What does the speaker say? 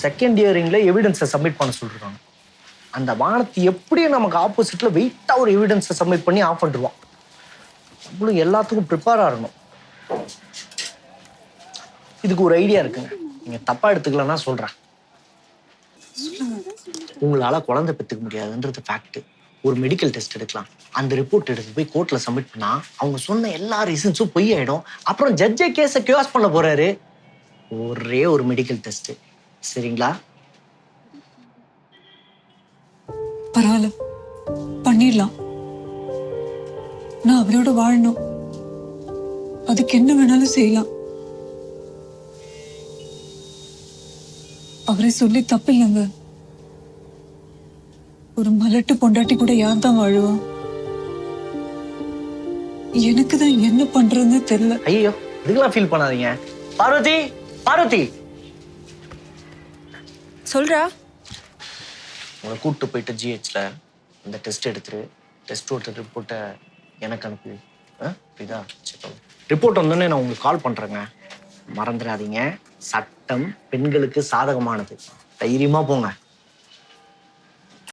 Second இயரிங்ல எவிடன்ஸை submit பண்ண சொல்லிருக்காங்க. அந்த வானத்தை எப்படியும் நமக்கு ஆப்போசிட்ல வெயிட்டா ஒரு எவிடன்ஸை சப்மிட் பண்ணி ஆஃப் பண்ணிடுவான். நம்மளும் எல்லாத்துக்கும் ப்ரிப்பேரா இருக்கணும். இதுக்கு ஒரு ஐடியா இருக்குங்க, நீங்க தப்பா எடுத்துக்கலன்னா சொல்றேன். உங்களால குழந்தை பெற்றுக்க முடியாதுன்றது ஃபேக்ட். ஒரு மெடிக்கல் டெஸ்ட் எடுக்கலாம். அந்த ரிப்போர்ட் எடுத்து போய் கோர்ட்ல சப்மிட் பண்ணா அவங்க சொன்ன எல்லா ரீசன்ஸும் பொய் ஆயிடும். அப்புறம் ஜட்ஜே கேஸை கியூஸ் பண்ண போறாரு. ஒரே ஒரு மெடிக்கல் டெஸ்ட், சரிங்களா? பரவாயில்ல, பண்ணிடலாம். நான் அவரோட வாழணும், அதுக்கு என்ன வேணாலும் செய்யலாம். அவரே சொல்லி தப்பு இல்லைங்க. ஒரு மலட்டு பொண்டாட்டி கூட யார் தான் வாழுவா? எனக்கு தான் என்ன பண்றதுன்னு தெரியல. ஐயோ, இதுக்கெல்லாம் ஃபீல் பண்ணாதீங்க. பார்வதி, பார்வதி, சொல்றா. உங்களை கூப்பிட்டு போயிட்டு ஜிஹெச்ல இந்த டெஸ்ட் எடுத்துரு. டெஸ்ட்டோட ரிப்போர்ட்டை எனக்கு அனுப்பி இதா ரிப்போர்ட் வந்தோடனே நான் உங்களுக்கு கால் பண்றேங்க. மறந்துடாதீங்க, சட்டம் பெண்களுக்கு சாதகமானது. தைரியமா போங்க.